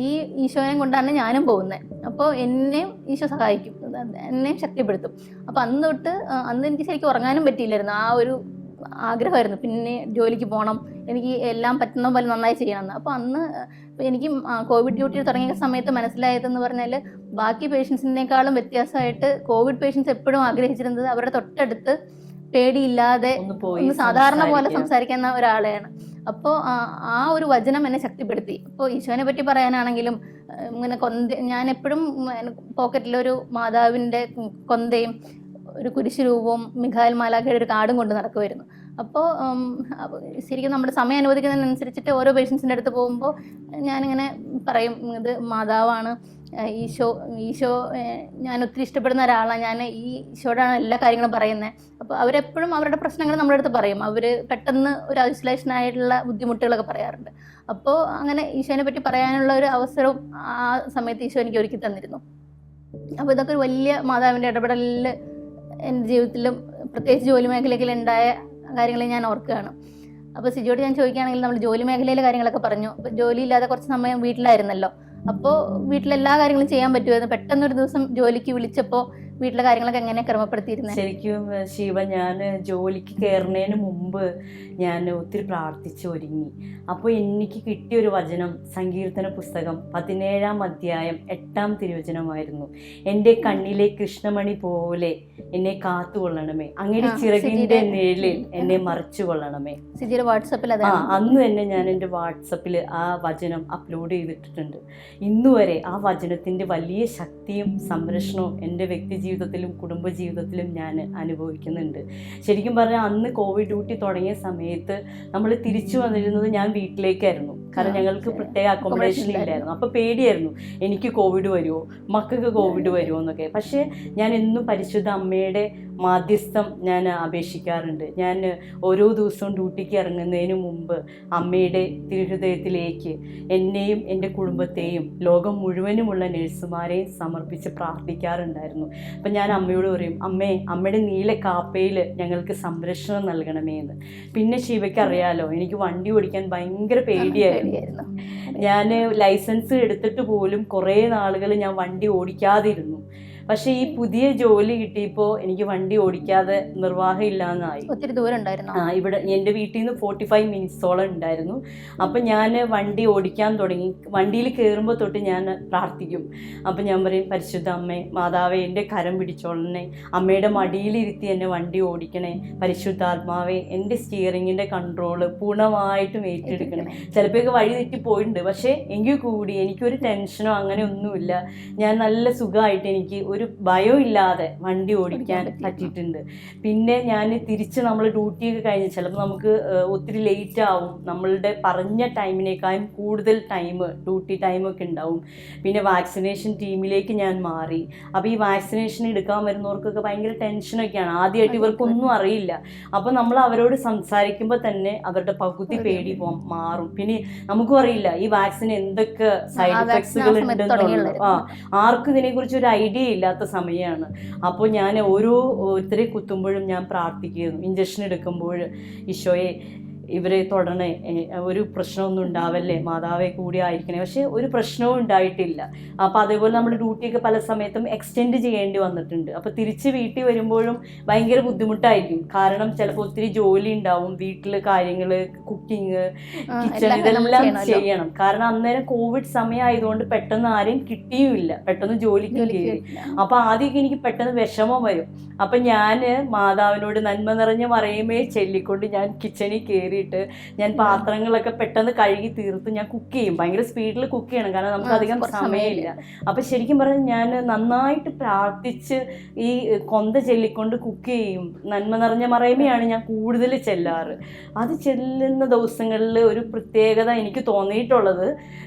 ഈ ഈശോനെ കൊണ്ടാണ് ഞാനും പോകുന്നത്, അപ്പോൾ എന്നെയും ഈശോ സഹായിക്കും, എന്നെയും ശക്തിപ്പെടുത്തും. അപ്പോൾ അന്ന് എനിക്ക് ശരിക്കും ഉറങ്ങാനും പറ്റിയില്ലായിരുന്നു. ആ ഒരു ആഗ്രഹമായിരുന്നു, പിന്നെ ജോലിക്ക് പോകണം, എനിക്ക് എല്ലാം പറ്റുന്ന പോലെ നന്നായി ചെയ്യണമെന്ന്. അപ്പോൾ അന്ന് എനിക്ക് കോവിഡ് ഡ്യൂട്ടി തുടങ്ങിയ സമയത്ത് മനസ്സിലായതെന്ന് പറഞ്ഞാൽ, ബാക്കി പേഷ്യൻസിനേക്കാളും വ്യത്യാസമായിട്ട് കോവിഡ് പേഷ്യൻസ് എപ്പോഴും ആഗ്രഹിച്ചിരുന്നത് അവരുടെ തൊട്ടടുത്ത് പേടിയില്ലാതെ ഒന്ന് സാധാരണ പോലെ സംസാരിക്കുന്ന ഒരാളെയാണ്. അപ്പോൾ ആ ഒരു വചനം എന്നെ ശക്തിപ്പെടുത്തി. അപ്പോൾ ഈശോനെ പറ്റി പറയാനാണെങ്കിലും ഇങ്ങനെ ഞാൻ എപ്പോഴും പോക്കറ്റിലൊരു മാതാവിൻ്റെ കൊന്തയും ഒരു കുരിശ് രൂപവും മിഖായിൽ മാലാഖയുടെ ഒരു കാർഡും കൊണ്ട് നടക്കുമായിരുന്നു. അപ്പോൾ ശരിക്കും നമ്മുടെ സമയം അനുവദിക്കുന്നതിനനുസരിച്ചിട്ട് ഓരോ പേഷ്യൻസിൻ്റെ അടുത്ത് പോകുമ്പോൾ ഞാനിങ്ങനെ പറയും, ഇത് മാതാവാണ്, ഈശോ ഞാൻ ഒത്തിരി ഇഷ്ടപ്പെടുന്ന ഒരാളാണ്, ഞാൻ ഈ ഈശോയോടാണ് എല്ലാ കാര്യങ്ങളും പറയുന്നത്. അപ്പോൾ അവരെപ്പോഴും അവരുടെ പ്രശ്നങ്ങൾ നമ്മുടെ അടുത്ത് പറയും. അവർ പെട്ടെന്ന് ഒരു ഐസൊലേഷനായിട്ടുള്ള ബുദ്ധിമുട്ടുകളൊക്കെ പറയാറുണ്ട്. അപ്പോൾ അങ്ങനെ ഈശോനെ പറ്റി പറയാനുള്ള ഒരു അവസരവും ആ സമയത്ത് ഈശോ എനിക്ക് ഒരുക്കി തന്നിരുന്നു. അപ്പോൾ ഇതൊക്കെ ഒരു വലിയ മാതാവിൻ്റെ ഇടപെടലിൽ എൻ്റെ ജീവിതത്തിലും പ്രത്യേകിച്ച് ജോലി മേഖലയിൽ ഉണ്ടായ കാര്യങ്ങൾ ഞാൻ ഓർക്കുകയാണ്. അപ്പോൾ സിജിയോട് ഞാൻ ചോദിക്കുകയാണെങ്കിൽ നമ്മൾ ജോലി മേഖലയിലെ കാര്യങ്ങളൊക്കെ പറഞ്ഞു. അപ്പോൾ ജോലിയില്ലാതെ കുറച്ച് സമയം വീട്ടിലായിരുന്നല്ലോ. അപ്പോൾ വീട്ടിലെല്ലാ കാര്യങ്ങളും ചെയ്യാൻ പറ്റുമായിരുന്നു. പെട്ടെന്നൊരു ദിവസം ജോലിക്ക് വിളിച്ചപ്പോൾ വീട്ടിലെ കാര്യങ്ങളൊക്കെ എങ്ങനെ ക്രമപ്പെടുത്തിയിരുന്നത്? ശരിക്കും ശിവ, ഞാൻ ജോലിക്ക് കയറുന്നതിന് മുമ്പ് ഞാൻ ഒത്തിരി പ്രാർത്ഥിച്ച് ഒരുങ്ങി. അപ്പോൾ എനിക്ക് കിട്ടിയൊരു വചനം സങ്കീർത്തന പുസ്തകം 17-ാം അധ്യായം 8-ാം തിരുവചനമായിരുന്നു. എൻ്റെ കണ്ണിലെ കൃഷ്ണമണി പോലെ എന്നെ കാത്തുകൊള്ളണമേ, അങ്ങയുടെ ചിറകിൻ്റെ നിഴലിൽ എന്നെ മറച്ചു കൊള്ളണമേ. സിജിയുടെ വാട്സപ്പിൽ അന്ന് തന്നെ ഞാൻ എൻ്റെ വാട്സപ്പിൽ ആ വചനം അപ്ലോഡ് ചെയ്തിട്ടുണ്ട്. ഇന്നുവരെ ആ വചനത്തിൻ്റെ വലിയ ശക്തിയും സംരക്ഷണവും എൻ്റെ വ്യക്തി ജീവിതത്തിലും കുടുംബജീവിതത്തിലും ഞാൻ അനുഭവിക്കുന്നുണ്ട്. ശരിക്കും പറഞ്ഞാൽ അന്ന് കോവിഡ് ഡ്യൂട്ടി തുടങ്ങിയ സമയത്ത് നമ്മൾ തിരിച്ചു വന്നിരുന്നത് ഞാൻ വീട്ടിലേക്കായിരുന്നു. കാരണം ഞങ്ങൾക്ക് പ്രത്യേക അക്കോമഡേഷൻ ഇല്ലായിരുന്നു. അപ്പോൾ പേടിയായിരുന്നു, എനിക്ക് കോവിഡ് വരുമോ, മക്കൾക്ക് കോവിഡ് വരുമോ എന്നൊക്കെ. പക്ഷേ ഞാൻ എന്നും പരിശുദ്ധ അമ്മയുടെ മാധ്യസ്ഥം ഞാൻ അപേക്ഷിക്കാറുണ്ട്. ഞാൻ ഓരോ ദിവസവും ഡ്യൂട്ടിക്ക് ഇറങ്ങുന്നതിന് മുമ്പ് അമ്മയുടെ തിരുഹൃദയത്തിലേക്ക് എന്നെയും എൻ്റെ കുടുംബത്തെയും ലോകം മുഴുവനുമുള്ള നഴ്സുമാരെയും സമർപ്പിച്ച് പ്രാർത്ഥിക്കാറുണ്ടായിരുന്നു. അപ്പം ഞാൻ അമ്മയോട് പറയും, അമ്മയുടെ നീല കാപ്പയിൽ ഞങ്ങൾക്ക് സംരക്ഷണം നൽകണമേ എന്ന്. പിന്നെ ശിവയ്ക്ക് അറിയാലോ, എനിക്ക് വണ്ടി ഓടിക്കാൻ ഭയങ്കര പേടിയായിരുന്നു. ഞാൻ ലൈസൻസ് എടുത്തിട്ട് പോലും കുറേ നാളുകൾ ഞാൻ വണ്ടി ഓടിക്കാതിരുന്നു. പക്ഷേ ഈ പുതിയ ജോലി കിട്ടിയപ്പോൾ എനിക്ക് വണ്ടി ഓടിക്കാതെ നിർവാഹം ഇല്ലാന്നായി. ഒത്തിരി ദൂരം ഉണ്ടായിരുന്നു. ഇവിടെ എൻ്റെ വീട്ടിൽ നിന്ന് 45 മിനിറ്റ്സോളം ഉണ്ടായിരുന്നു. അപ്പം ഞാൻ വണ്ടി ഓടിക്കാൻ തുടങ്ങി. വണ്ടിയിൽ കയറുമ്പോൾ തൊട്ട് ഞാൻ പ്രാർത്ഥിക്കും. അപ്പം ഞാൻ പറയും, പരിശുദ്ധ അമ്മേ, മാതാവേ, എൻ്റെ കരം പിടിച്ചോളണേ, അമ്മയുടെ മടിയിലിരുത്തി എന്നെ വണ്ടി ഓടിക്കണേ, പരിശുദ്ധാത്മാവേ എൻ്റെ സ്റ്റിയറിങ്ങിൻ്റെ കൺട്രോള് പൂർണ്ണമായിട്ടും ഏറ്റെടുക്കണേ. ചിലപ്പോഴൊക്കെ വഴി തെറ്റി പോയിട്ടുണ്ട്, പക്ഷേ എങ്കിൽ കൂടി എനിക്കൊരു ടെൻഷനോ അങ്ങനെ ഒന്നുമില്ല. ഞാൻ നല്ല സുഖമായിട്ട് എനിക്ക് ഒരു ഭയം ഇല്ലാതെ വണ്ടി ഓടിക്കാൻ പറ്റിയിട്ടുണ്ട്. പിന്നെ ഞാൻ തിരിച്ച് നമ്മൾ ഡ്യൂട്ടിയൊക്കെ കഴിഞ്ഞ് ചിലപ്പോൾ നമുക്ക് ഒത്തിരി ലേറ്റ് ആവും, നമ്മളുടെ പറഞ്ഞ ടൈമിനേക്കാളും കൂടുതൽ ഡ്യൂട്ടി ടൈമൊക്കെ ഉണ്ടാവും. പിന്നെ വാക്സിനേഷൻ ടീമിലേക്ക് ഞാൻ മാറി. അപ്പോൾ ഈ വാക്സിനേഷൻ എടുക്കാൻ വരുന്നവർക്കൊക്കെ ഭയങ്കര ടെൻഷനൊക്കെയാണ്. ആദ്യമായിട്ട് ഇവർക്കൊന്നും അറിയില്ല. അപ്പോൾ നമ്മൾ അവരോട് സംസാരിക്കുമ്പോൾ തന്നെ അവരുടെ പകുതി പേടി മാറും. പിന്നെ നമുക്കും അറിയില്ല ഈ വാക്സിന് എന്തൊക്കെ സൈഡ് എഫക്ട്സുകൾ ഉണ്ടെന്നുള്ളത്. ആർക്കും ഇതിനെക്കുറിച്ച് ഒരു ഐഡിയ ഇല്ലാത്ത സമയമാണ്. അപ്പോൾ ഞാൻ ഓരോരുത്തരെ കുത്തുമ്പോഴും ഞാൻ പ്രാർത്ഥിക്കുന്നു. ഇഞ്ചക്ഷൻ എടുക്കുമ്പോൾ ഈശോയെ ഇവരെ തൊടണേ, ഒരു പ്രശ്നമൊന്നും ഉണ്ടാവല്ലേ, മാതാവെ കൂടി ആയിരിക്കണേ. പക്ഷേ ഒരു പ്രശ്നവും ഉണ്ടായിട്ടില്ല. അപ്പോൾ അതേപോലെ നമ്മുടെ ഡ്യൂട്ടിയൊക്കെ പല സമയത്തും എക്സ്റ്റെൻഡ് ചെയ്യേണ്ടി വന്നിട്ടുണ്ട്. അപ്പോൾ തിരിച്ച് വീട്ടിൽ വരുമ്പോഴും ഭയങ്കര ബുദ്ധിമുട്ടായിരിക്കും. കാരണം ചിലപ്പോൾ ഒത്തിരി ജോലി ഉണ്ടാവും, വീട്ടിൽ കാര്യങ്ങൾ, കുക്കിങ്, കിച്ചൺ, ഇതെല്ലാം ചെയ്യണം. കാരണം അന്നേരം കോവിഡ് സമയം ആയതുകൊണ്ട് പെട്ടെന്ന് ആരെയും കിട്ടിയുമില്ല, പെട്ടെന്ന് ജോലിക്ക് കയറി. അപ്പോൾ ആദ്യമൊക്കെ എനിക്ക് പെട്ടെന്ന് വിഷമം വരും. അപ്പം ഞാൻ മാതാവിനോട് നന്മ നിറഞ്ഞ മറിയമേ ചൊല്ലിക്കൊണ്ട് ഞാൻ കിച്ചണിൽ കയറിയിട്ട് ഞാൻ പാത്രങ്ങളൊക്കെ പെട്ടെന്ന് കഴുകി തീർത്ത് ഞാൻ കുക്ക് ചെയ്യും. ഭയങ്കര സ്പീഡിൽ കുക്ക് ചെയ്യണം, കാരണം നമുക്ക് അധികം സമയമില്ല. അപ്പം ശരിക്കും പറഞ്ഞാൽ ഞാൻ നന്നായിട്ട് പ്രാർത്ഥിച്ച് ഈ കൊന്ത ചൊല്ലിക്കൊണ്ട് കുക്ക് ചെയ്യും. നന്മ നിറഞ്ഞ മറിയമയാണ് ഞാൻ കൂടുതൽ ചെല്ലാറ്. അത് ചെല്ലുന്ന ദിവസങ്ങളിൽ ഒരു പ്രത്യേകത എനിക്ക് തോന്നിയിട്ടുള്ളത്,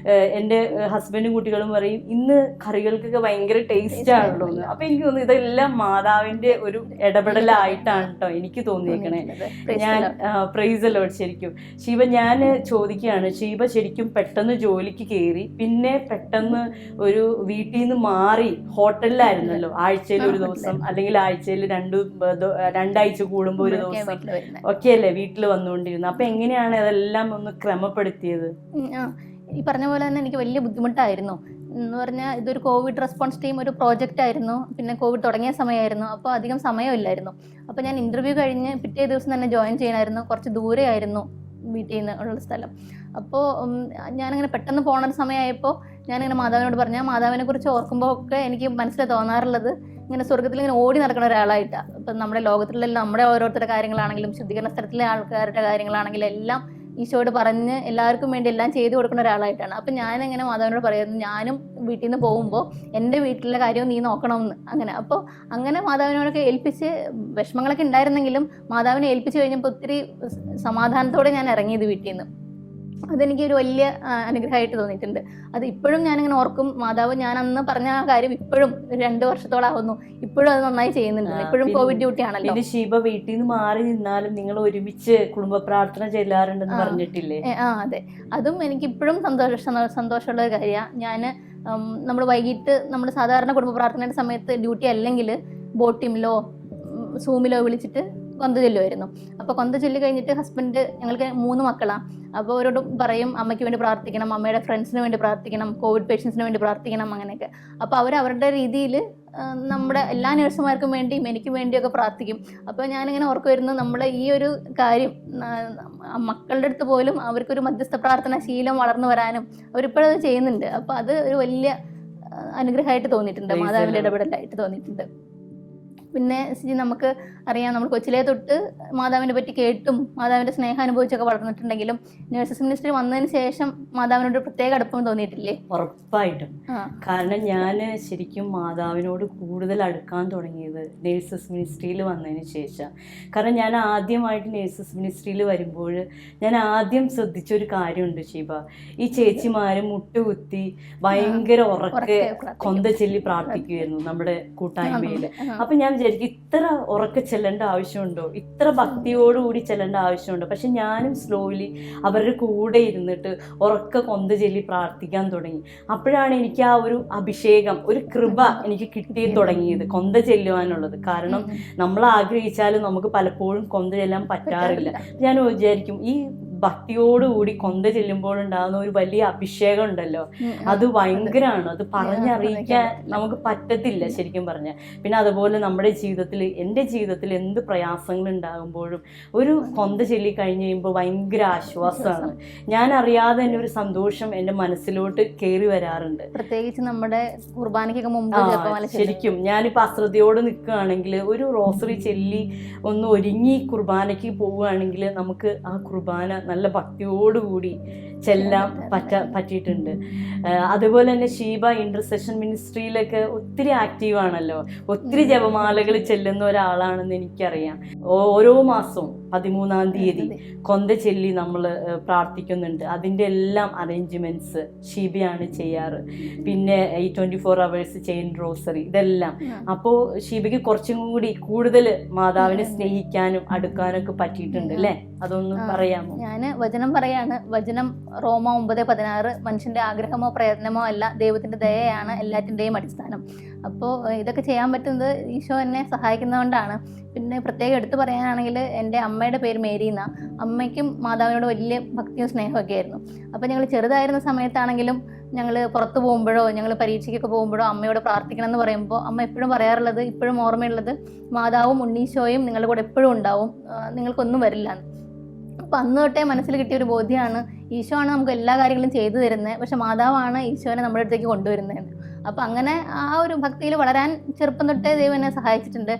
എൻ്റെ ഹസ്ബൻഡും കുട്ടികളും പറയും, ഇന്ന് കറികൾക്കൊക്കെ ഭയങ്കര ടേസ്റ്റ് ആണല്ലോ എന്ന്. അപ്പം എനിക്ക് തോന്നുന്നു ഇതെല്ലാം മാതാവിൻ്റെ ഒരു ഇടപെടലായിട്ടാണ് കേട്ടോ എനിക്ക് തോന്നിയേക്കണേ. ഞാൻ പ്രൈസ് ലോർഡ്. ശരിക്കും ശിവ, ഞാൻ ചോദിക്കുകയാണ്, ശിവ ശരിക്കും പെട്ടെന്ന് ജോലിക്ക് കയറി, പിന്നെ പെട്ടെന്ന് ഒരു വീട്ടിൽ നിന്ന് മാറി ഹോട്ടലിലായിരുന്നല്ലോ, ആഴ്ചയിൽ ഒരു ദിവസം അല്ലെങ്കിൽ ആഴ്ചയിൽ രണ്ടാഴ്ച കൂടുമ്പോൾ ഒരു ദിവസം ഒക്കെ അല്ലേ വീട്ടിൽ വന്നുകൊണ്ടിരുന്നത്. അപ്പൊ എങ്ങനെയാണ് അതെല്ലാം ഒന്ന് ക്രമപ്പെടുത്തിയത്? ഈ പറഞ്ഞ പോലെ തന്നെ എനിക്ക് വലിയ ബുദ്ധിമുട്ടായിരുന്നു. എന്ന് പറഞ്ഞാൽ ഇതൊരു കോവിഡ് റെസ്പോൺസ് ടീം ഒരു പ്രോജക്റ്റ് ആയിരുന്നു. പിന്നെ കോവിഡ് തുടങ്ങിയ സമയമായിരുന്നു, അപ്പോൾ അധികം സമയമില്ലായിരുന്നു. അപ്പോൾ ഞാൻ ഇൻ്റർവ്യൂ കഴിഞ്ഞ് പിറ്റേ ദിവസം തന്നെ ജോയിൻ ചെയ്യണമായിരുന്നു. കുറച്ച് ദൂരെയായിരുന്നു വീട്ടിൽ നിന്ന് ഉള്ള സ്ഥലം. അപ്പോൾ ഞാനങ്ങനെ പെട്ടെന്ന് പോണ സമയമായപ്പോൾ ഞാനിങ്ങനെ മാതാവിനോട് പറഞ്ഞാൽ, മാതാവിനെ കുറിച്ച് ഓർക്കുമ്പോൾ ഒക്കെ എനിക്ക് മനസ്സിൽ തോന്നാറുള്ളത് ഇങ്ങനെ സ്വർഗത്തിൽ ഇങ്ങനെ ഓടി നടക്കുന്ന ഒരാളായിട്ടാണ്. ഇപ്പം നമ്മുടെ ലോകത്തിലുള്ള നമ്മുടെ ഓരോരുത്തരുടെ കാര്യങ്ങളാണെങ്കിലും ശുദ്ധീകരണ സ്ഥലത്തിലെ ആൾക്കാരുടെ കാര്യങ്ങളാണെങ്കിലും എല്ലാം ഈശോയോട് പറഞ്ഞ് എല്ലാവർക്കും വേണ്ടി എല്ലാം ചെയ്തു കൊടുക്കുന്ന ഒരാളായിട്ടാണ്. അപ്പം ഞാനിങ്ങനെ മാതാവിനോട് പറയുന്നത്, ഞാനും വീട്ടിൽ നിന്ന് പോകുമ്പോൾ എൻ്റെ വീട്ടിലെ കാര്യവും നീ നോക്കണമെന്ന്. അപ്പോൾ അങ്ങനെ മാതാവിനോടൊക്കെ ഏൽപ്പിച്ച്, വിഷമങ്ങളൊക്കെ ഉണ്ടായിരുന്നെങ്കിലും മാതാവിനെ ഏൽപ്പിച്ച് കഴിഞ്ഞപ്പോൾ ഒത്തിരി സമാധാനത്തോടെ ഞാൻ ഇറങ്ങിയത് വീട്ടിൽ നിന്ന്. അതെനിക്കൊരു വലിയ അനുഗ്രഹമായിട്ട് തോന്നിയിട്ടുണ്ട്. അത് ഇപ്പോഴും ഞാനിങ്ങനെ ഓർക്കും, മാതാവ് ഞാൻ അന്ന് പറഞ്ഞ ആ കാര്യം ഇപ്പോഴും 2 വർഷത്തോളം ആവുന്നു, ഇപ്പോഴും അത് നന്നായി ചെയ്യുന്നുണ്ട്. ഇപ്പോഴും കോവിഡ് ഡ്യൂട്ടി ആണല്ലോ. പിന്നെ ശിവ വീട്ടിൽ നിന്ന് മാറി നിന്നാലും നിങ്ങൾ ഒരുമിച്ച് കുടുംബ പ്രാർത്ഥന ചെല്ലാറുണ്ടെന്ന് പറഞ്ഞിട്ടില്ലേ? അതെ, അതും എനിക്കിപ്പോഴും സന്തോഷമുള്ള ഒരു കാര്യമാണ്. ഞാൻ നമ്മൾ വൈകിട്ട് നമ്മൾ സാധാരണ കുടുംബ പ്രാർത്ഥനയുടെ സമയത്ത് ഡ്യൂട്ടി അല്ലെങ്കിൽ ബോട്ട് ടീമിലോ സൂമിലോ വിളിച്ചിട്ട് കൊന്ത ചൊല്ലുമായിരുന്നു. അപ്പോൾ കൊന്ത ചൊല്ലി കഴിഞ്ഞിട്ട് ഹസ്ബൻഡ്, ഞങ്ങൾക്ക് 3 മക്കളാണ്, അപ്പോൾ അവരോട് പറയും അമ്മയ്ക്ക് വേണ്ടി പ്രാർത്ഥിക്കണം, അമ്മയുടെ ഫ്രണ്ട്സിന് വേണ്ടി പ്രാർത്ഥിക്കണം, കോവിഡ് പേഷ്യൻസിന് വേണ്ടി പ്രാർത്ഥിക്കണം, അങ്ങനെയൊക്കെ. അപ്പോൾ അവരുടെ രീതിയിൽ നമ്മുടെ എല്ലാ നഴ്സുമാർക്കും വേണ്ടിയും എനിക്കും വേണ്ടിയൊക്കെ പ്രാർത്ഥിക്കും. അപ്പോൾ ഞാനിങ്ങനെ ഓർക്കുമായിരുന്നു, നമ്മുടെ ഈ ഒരു കാര്യം മക്കളുടെ അടുത്ത് പോലും അവർക്കൊരു മധ്യസ്ഥ പ്രാർത്ഥന ശീലം വളർന്നു വരാനും അവരിപ്പോഴത് ചെയ്യുന്നുണ്ട്. അപ്പോൾ അത് ഒരു വലിയ അനുഗ്രഹമായിട്ട് തോന്നിയിട്ടുണ്ട്, മാതാവിൻ്റെ ഇടപെടലായിട്ട് തോന്നിയിട്ടുണ്ട്. പിന്നെ നമുക്ക് അറിയാം, നമ്മൾ കൊച്ചിലേ തൊട്ട് മാതാവിനെ പറ്റി കേട്ടും മാതാവിൻ്റെ സ്നേഹം അനുഭവിച്ചൊക്കെ വളർന്നിട്ടുണ്ടെങ്കിലും നേഴ്സസ് മിനിസ്ട്രി വന്നതിന് ശേഷം മാതാവിനോട് പ്രത്യേക അടുപ്പം തോന്നിയിട്ടില്ലേ? ഉറപ്പായിട്ടും. കാരണം ഞാൻ ശരിക്കും മാതാവിനോട് കൂടുതൽ അടുക്കാൻ തുടങ്ങിയത് നേഴ്സസ് മിനിസ്ട്രിയിൽ വന്നതിന് ശേഷം. കാരണം ഞാൻ ആദ്യമായിട്ട് നേഴ്സസ് മിനിസ്ട്രിയിൽ വരുമ്പോൾ ഞാൻ ആദ്യം ശ്രദ്ധിച്ചൊരു കാര്യമുണ്ട് ഷീബ, ഈ ചേച്ചിമാർ മുട്ടുകുത്തി ഭയങ്കര ഉറക്കെ കൊന്ത ചൊല്ലി പ്രാർത്ഥിക്കുമായിരുന്നു നമ്മുടെ കൂട്ടായ്മയിൽ. അപ്പം ഞാൻ വിചാരിക്കും, ഇത്ര ഉറക്കെ ചെല്ലേണ്ട ആവശ്യമുണ്ടോ, ഇത്ര ഭക്തിയോടുകൂടി ചെല്ലേണ്ട ആവശ്യമുണ്ടോ? പക്ഷെ ഞാനും സ്ലോലി അവരുടെ കൂടെ ഇരുന്നിട്ട് ഉറക്കെ കൊന്ത ചൊല്ലി പ്രാർത്ഥിക്കാൻ തുടങ്ങി. അപ്പോഴാണ് എനിക്ക് ആ ഒരു അഭിഷേകം, ഒരു കൃപ എനിക്ക് കിട്ടി തുടങ്ങിയത് കൊന്ത ചെല്ലുവാനുള്ളത്. കാരണം നമ്മൾ ആഗ്രഹിച്ചാലും നമുക്ക് പലപ്പോഴും കൊന്ത ചെല്ലാൻ പറ്റാറില്ല. ഞാൻ വിചാരിക്കും, ഈ ഭക്തിയോടുകൂടി കൊന്ത ചെല്ലുമ്പോഴുണ്ടാകുന്ന ഒരു വലിയ അഭിഷേകം ഉണ്ടല്ലോ, അത് ഭയങ്കരമാണ്. അത് പറഞ്ഞറിയിക്കാൻ നമുക്ക് പറ്റത്തില്ല ശരിക്കും പറഞ്ഞാൽ. പിന്നെ അതുപോലെ നമ്മുടെ ജീവിതത്തിൽ, എൻ്റെ ജീവിതത്തിൽ എന്ത് പ്രയാസങ്ങൾ ഉണ്ടാകുമ്പോഴും ഒരു കൊന്ത ചൊല്ലി കഴിഞ്ഞ് കഴിയുമ്പോൾ ഭയങ്കര ആശ്വാസമാണ്. ഞാൻ അറിയാതെ തന്നെ ഒരു സന്തോഷം എൻ്റെ മനസ്സിലോട്ട് കയറി വരാറുണ്ട്. പ്രത്യേകിച്ച് നമ്മുടെ കുർബാനയ്ക്കൊക്കെ മുമ്പ് ശരിക്കും ഞാനിപ്പോൾ അശ്രദ്ധയോട് നിൽക്കുകയാണെങ്കിൽ, ഒരു റോസറി ചൊല്ലി ഒന്ന് ഒരുങ്ങി കുർബാനയ്ക്ക് പോവുകയാണെങ്കിൽ നമുക്ക് ആ കുർബാന നല്ല ഭക്തിയോടുകൂടി ചെല്ലാൻ പറ്റിയിട്ടുണ്ട്. അതുപോലെ തന്നെ ഷീബ ഇന്റർസെഷൻ മിനിസ്ട്രിയിലൊക്കെ ഒത്തിരി ആക്റ്റീവാണല്ലോ, ഒത്തിരി ജപമാലകൾ ചെല്ലുന്ന ഒരാളാണെന്ന് എനിക്കറിയാം. ഓരോ മാസവും 13-ാം തീയതി കൊന്ത ചൊല്ലി നമ്മൾ പ്രാർത്ഥിക്കുന്നുണ്ട്. അതിൻ്റെ എല്ലാം അറേഞ്ച്മെൻറ്റ്സ് ഷീബയാണ് ചെയ്യാറ്. പിന്നെ ഈ 24 hours ചെയിൻ റോസറി, ഇതെല്ലാം. അപ്പോൾ ഷീബയ്ക്ക് കുറച്ചും കൂടി കൂടുതൽ മാതാവിനെ സ്നേഹിക്കാനും അടുക്കാനൊക്കെ പറ്റിയിട്ടുണ്ട് അല്ലേ? അതൊന്നും പറയാമോ? ഞാൻ വചനം പറയാണ്. വചനം റോമ 9:16, മനുഷ്യന്റെ ആഗ്രഹമോ പ്രയത്നമോ അല്ല, ദൈവത്തിന്റെ ദയയാണ് എല്ലാറ്റിൻ്റെയും അടിസ്ഥാനം. അപ്പോൾ ഇതൊക്കെ ചെയ്യാൻ പറ്റുന്നത് ഈശോ എന്നെ സഹായിക്കുന്നതുകൊണ്ടാണ്. പിന്നെ പ്രത്യേകം എടുത്തു പറയാനാണെങ്കിൽ, എൻ്റെ അമ്മയുടെ പേര് മേരി എന്നാണ്. അമ്മയ്ക്കും മാതാവിനോട് വലിയ ഭക്തിയും സ്നേഹമൊക്കെ ആയിരുന്നു. അപ്പോൾ ഞങ്ങൾ ചെറുതായിരുന്ന സമയത്താണെങ്കിലും ഞങ്ങൾ പുറത്ത് പോകുമ്പോഴോ ഞങ്ങൾ പരീക്ഷയ്ക്കൊക്കെ പോകുമ്പോഴോ അമ്മയോട് പ്രാർത്ഥിക്കണം എന്ന് പറയുമ്പോൾ അമ്മ എപ്പോഴും പറയാറുള്ളത്, ഇപ്പോഴും ഓർമ്മയുള്ളത്, മാതാവും ഉണ്ണീശോയും നിങ്ങളുടെ കൂടെ എപ്പോഴും ഉണ്ടാവും, നിങ്ങൾക്കൊന്നും വരില്ല. അപ്പോൾ അന്ന് തൊട്ടേ മനസ്സിൽ കിട്ടിയ ഒരു ബോധ്യമാണ്, ഈശോ ആണ് നമുക്ക് എല്ലാ കാര്യങ്ങളും ചെയ്തു തരുന്നത്, പക്ഷെ മാതാവാണ് ഈശോനെ നമ്മുടെ അടുത്തേക്ക് കൊണ്ടുവരുന്നത്. അപ്പോൾ അങ്ങനെ ആ ഒരു ഭക്തിയിൽ വളരാൻ ചെറുപ്പം തൊട്ടേ ദൈവം എന്നെ സഹായിച്ചിട്ടുണ്ട്.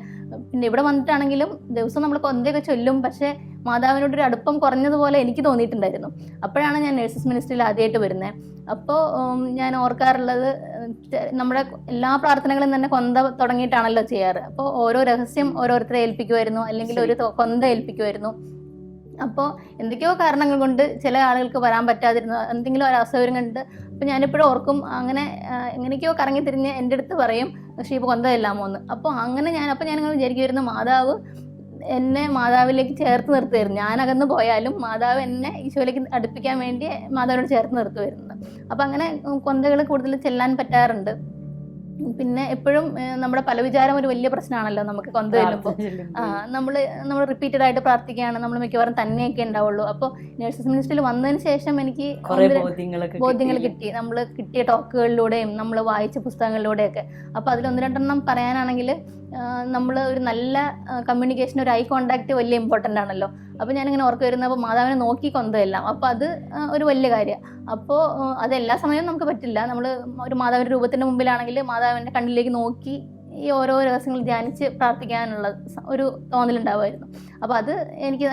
പിന്നെ ഇവിടെ വന്നിട്ടാണെങ്കിലും ദിവസം നമ്മൾ കൊന്തയൊക്കെ ചൊല്ലും, പക്ഷേ മാതാവിനോടൊരു അടുപ്പം കുറഞ്ഞതുപോലെ എനിക്ക് തോന്നിയിട്ടുണ്ടായിരുന്നു. അപ്പോഴാണ് ഞാൻ നേഴ്സസ് മിനിസ്ട്രിയിൽ ആദ്യമായിട്ട് വരുന്നത്. അപ്പോൾ ഞാൻ ഓർക്കാറുള്ളത്, നമ്മുടെ എല്ലാ പ്രാർത്ഥനകളും തന്നെ കൊന്ത തുടങ്ങിയിട്ടാണല്ലോ ചെയ്യാറ്. അപ്പോൾ ഓരോ രഹസ്യം ഓരോരുത്തരെ ഏൽപ്പിക്കുമായിരുന്നു, അല്ലെങ്കിൽ ഒരു കൊന്ത ഏൽപ്പിക്കുമായിരുന്നു. അപ്പോൾ എന്തൊക്കെയോ കാരണങ്ങൾ കൊണ്ട് ചില ആളുകൾക്ക് വരാൻ പറ്റാതിരുന്നു, എന്തെങ്കിലും ഒരു അസൗകര്യം കണ്ട്. അപ്പോൾ ഞാനിപ്പോഴും ഓർക്കും, അങ്ങനെ എങ്ങനെയൊക്കെയോ കറങ്ങി തിരിഞ്ഞ് എൻ്റെ അടുത്ത് പറയും, ഷീബ കൊന്തയില്ലാമോ എന്ന്. അപ്പോൾ ഞാനിങ്ങനെ വിചാരിക്കുമായിരുന്നു, മാതാവ് എന്നെ മാതാവിലേക്ക് ചേർത്ത് നിർത്തുമായിരുന്നു. ഞാൻ അകന്ന് പോയാലും മാതാവ് എന്നെ ഈശോയിലേക്ക് അടുപ്പിക്കാൻ വേണ്ടി മാതാവിനോട് ചേർത്ത് നിർത്തുമായിരുന്നു. അപ്പോൾ അങ്ങനെ കൊന്തകൾ കൂടുതൽ ചെല്ലാൻ പറ്റാറുണ്ട്. പിന്നെ എപ്പോഴും നമ്മുടെ പല വിചാരം ഒരു വലിയ പ്രശ്നമാണല്ലോ നമുക്ക് കൊന്ത ചെല്ലുമ്പോൾ. നമ്മൾ റിപ്പീറ്റഡ് ആയിട്ട് പ്രാർത്ഥിക്കുകയാണ്, നമ്മൾ മിക്കവാറും തന്നെയൊക്കെ ഉണ്ടാവുള്ളൂ. അപ്പോൾ നേഴ്സസ് മിനിസ്ട്രിയിൽ വന്നതിന് ശേഷം എനിക്ക് ബോധ്യങ്ങൾ കിട്ടി, നമ്മൾ കിട്ടിയ ടോക്കുകളിലൂടെയും നമ്മൾ വായിച്ച പുസ്തകങ്ങളിലൂടെയൊക്കെ. അപ്പോൾ അതിൽ 1-2 പറയാനാണെങ്കിൽ, നമ്മൾ ഒരു നല്ല കമ്മ്യൂണിക്കേഷൻ, ഒരു ഐ കോണ്ടാക്ട് വലിയ ഇമ്പോർട്ടൻ്റ് ആണല്ലോ. അപ്പോൾ ഞാനിങ്ങനെ ഓർക്ക് വരുന്നത്, അപ്പോൾ മാതാവിനെ നോക്കി കൊന്തയെല്ലാം, അപ്പോൾ അത് ഒരു വലിയ കാര്യമാണ്. അപ്പോൾ അതെല്ലാ സമയവും നമുക്ക് പറ്റില്ല. നമ്മൾ ഒരു മാതാവിൻ്റെ രൂപത്തിൻ്റെ മുമ്പിലാണെങ്കിൽ മാതാവിൻ്റെ കണ്ണിലേക്ക് നോക്കി ഈ ഓരോ രഹസ്യങ്ങൾ ധ്യാനിച്ച് പ്രാർത്ഥിക്കാനുള്ള ഒരു തോന്നലുണ്ടാവുമായിരുന്നു. അപ്പോൾ അത് എനിക്ക്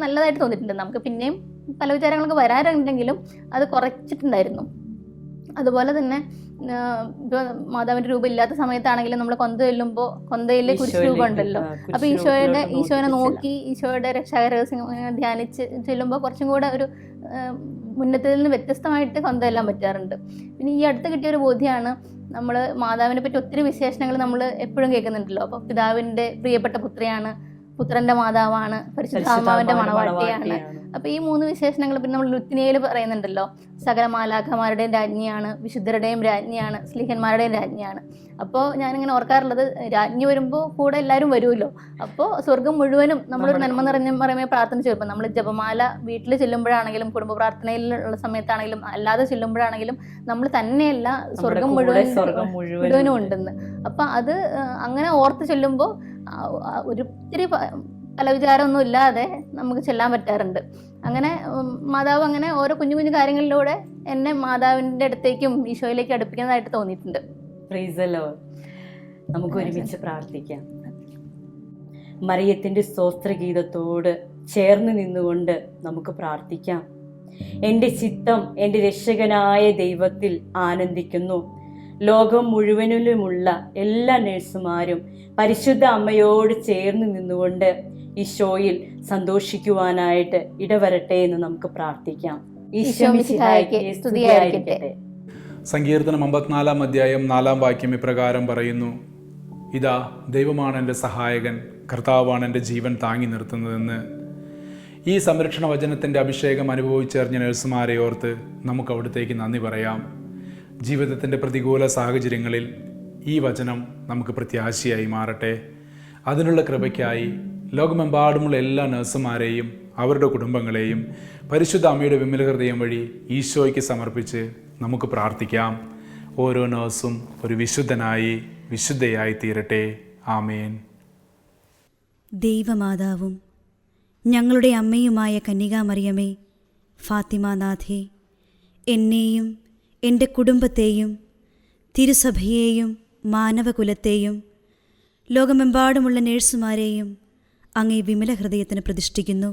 നല്ലതായിട്ട് തോന്നിയിട്ടുണ്ട്. നമുക്ക് പിന്നെയും പല വിചാരങ്ങളൊക്കെ വരാറുണ്ടെങ്കിലും അത് കുറച്ചിട്ടുണ്ടായിരുന്നു. അതുപോലെ തന്നെ ഇപ്പോൾ മാതാവിൻ്റെ രൂപം ഇല്ലാത്ത സമയത്താണെങ്കിലും നമ്മൾ കൊന്ത ചൊല്ലുമ്പോൾ കൊന്തയിലെ കുരിശ് രൂപം ഉണ്ടല്ലോ. അപ്പോൾ ഈശോനെ നോക്കി ഈശോയുടെ രക്ഷാകരഹസ്യം ധ്യാനിച്ച് ചൊല്ലുമ്പോൾ കുറച്ചും കൂടെ ഒരു മുന്നത്തിൽ നിന്ന് വ്യത്യസ്തമായിട്ട് കൊന്ത ചെല്ലാൻ പറ്റാറുണ്ട്. പിന്നെ ഈ അടുത്ത് കിട്ടിയൊരു ബോധ്യമാണ്, നമ്മൾ മാതാവിനെ പറ്റി ഒത്തിരി വിശേഷണങ്ങൾ നമ്മൾ എപ്പോഴും കേൾക്കുന്നുണ്ടല്ലോ. അപ്പോൾ പിതാവിൻ്റെ പ്രിയപ്പെട്ട പുത്രിയാണ്, പുത്രന്റെ മാതാവാണ്, പരിശുദ്ധാത്മാവിന്റെ മണവാട്ടിയാണ്. അപ്പൊ ഈ 3 വിശേഷണങ്ങൾ പിന്നെ നമ്മൾ ലുത്തിനിയയിൽ പറയുന്നുണ്ടല്ലോ, സകല മാലാഖമാരുടെയും രാജ്ഞിയാണ്, വിശുദ്ധരുടെയും രാജ്ഞിയാണ്, സ്ലീഹന്മാരുടെയും രാജ്ഞിയാണ്. അപ്പോൾ ഞാനിങ്ങനെ ഓർക്കാറുള്ളത്, രാജ്ഞി വരുമ്പോൾ കൂടെ എല്ലാവരും വരുമല്ലോ. അപ്പോൾ സ്വർഗം മുഴുവനും നമ്മളൊരു നന്മ നിറഞ്ഞ പറയുമ്പോൾ പ്രാർത്ഥന ചെല്ലുമ്പോൾ നമ്മൾ ജപമാല വീട്ടിൽ ചെല്ലുമ്പോഴാണെങ്കിലും കുടുംബ പ്രാർത്ഥനയിലുള്ള സമയത്താണെങ്കിലും അല്ലാതെ ചെല്ലുമ്പോഴാണെങ്കിലും നമ്മൾ തന്നെയല്ല സ്വർഗം മുഴുവനും ഉണ്ടെന്ന്. അപ്പം അത് അങ്ങനെ ഓർത്ത് ചെല്ലുമ്പോൾ ഒരിത്തിരി പല വിചാരമൊന്നും ഇല്ലാതെ നമുക്ക് ചെല്ലാൻ പറ്റാറുണ്ട്. അങ്ങനെ മാതാവ് അങ്ങനെ ഓരോ കുഞ്ഞു കുഞ്ഞു കാര്യങ്ങളിലൂടെ എന്നെ മാതാവിൻ്റെ അടുത്തേക്കും ഈശോയിലേക്കും അടുപ്പിക്കുന്നതായിട്ട് തോന്നിയിട്ടുണ്ട്. Praise the Lord. നമുക്ക് ഒരുമിച്ച് പ്രാർത്ഥിക്കാം. മറിയത്തിൻ്റെ സ്തോത്രഗീതത്തോട് ചേർന്ന് നിന്നുകൊണ്ട് നമുക്ക് പ്രാർത്ഥിക്കാം. എൻ്റെ ചിത്തം എൻ്റെ രക്ഷകനായ ദൈവത്തിൽ ആനന്ദിക്കുന്നു. ലോകം മുഴുവനിലുമുള്ള എല്ലാ നഴ്സുമാരും പരിശുദ്ധ അമ്മയോട് ചേർന്ന് നിന്നുകൊണ്ട് ഈശോയിൽ സന്തോഷിക്കുവാനായിട്ട് ഇടവരട്ടെ എന്ന് നമുക്ക് പ്രാർത്ഥിക്കാം. ഈശോ മിശിഹായ്ക്ക് സ്തുതിയായിരിക്കട്ടെ. സങ്കീർത്തനം 54 അധ്യായം 4 വാക്യം ഇപ്രകാരം പറയുന്നു: ഇതാ ദൈവമാണ് എൻ്റെ സഹായകൻ, കർത്താവാണ് എൻ്റെ ജീവൻ താങ്ങി നിർത്തുന്നതെന്ന്. ഈ സംരക്ഷണ വചനത്തിൻ്റെ അഭിഷേകം അനുഭവിച്ചറിഞ്ഞ നഴ്സുമാരെ ഓർത്ത് നമുക്ക് അവിടത്തേക്ക് നന്ദി പറയാം. ജീവിതത്തിൻ്റെ പ്രതികൂല സാഹചര്യങ്ങളിൽ ഈ വചനം നമുക്ക് പ്രത്യാശയായി മാറട്ടെ. അതിനുള്ള കൃപയ്ക്കായി ലോകമെമ്പാടുമുള്ള എല്ലാ നഴ്സുമാരെയും അവരുടെ കുടുംബങ്ങളെയും പരിശുദ്ധ അമ്മയുടെ വിമല ഹൃദയം വഴി ഈശോയ്ക്ക് സമർപ്പിച്ച് നമുക്ക് പ്രാർത്ഥിക്കാം. ഓരോ നഴ്സും ഒരു വിശുദ്ധനായി വിശുദ്ധയായി തീരട്ടെ. ആമേൻ. ദൈവമാതാവും ഞങ്ങളുടെ അമ്മയുമായ കന്യകാമറിയമേ, ഫാത്തിമാനാഥേ, എന്നെയും എൻ്റെ കുടുംബത്തെയും തിരുസഭയെയും മാനവകുലത്തെയും ലോകമെമ്പാടുമുള്ള നേഴ്സുമാരെയും അങ്ങേ വിമല ഹൃദയത്തിന് പ്രതിഷ്ഠിക്കുന്നു.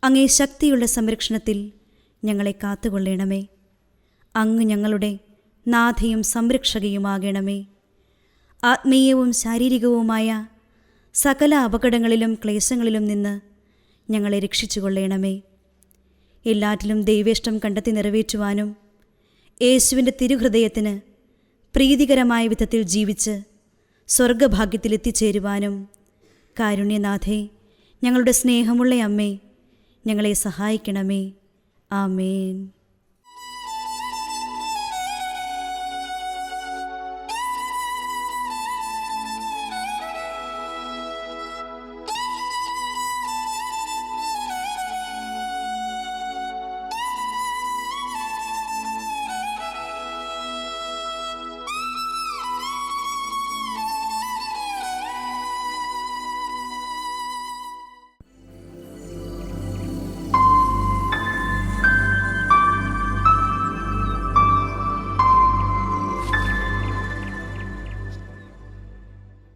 അങ്ങേ ശക്തിയുള്ള സംരക്ഷണത്തിൽ ഞങ്ങളെ കാത്തുകൊള്ളണമേ. അങ്ങ് ഞങ്ങളുടെ നാഥയും സംരക്ഷകയുമാകണമേ. ആത്മീയവും ശാരീരികവുമായ സകല അപകടങ്ങളിലും ക്ലേശങ്ങളിലും നിന്ന് ഞങ്ങളെ രക്ഷിച്ചുകൊള്ളണമേ. എല്ലാറ്റിലും ദൈവേഷ്ടം കണ്ടെത്തി നിറവേറ്റുവാനും യേശുവിൻ്റെ തിരുഹൃദയത്തിന് പ്രീതികരമായ വിധത്തിൽ ജീവിച്ച് സ്വർഗഭാഗ്യത്തിലെത്തിച്ചേരുവാനും കാരുണ്യനാഥേ, ഞങ്ങളുടെ സ്നേഹമുള്ള അമ്മേ, ഞങ്ങളെ സഹായിക്കണമേ. ആമേൻ.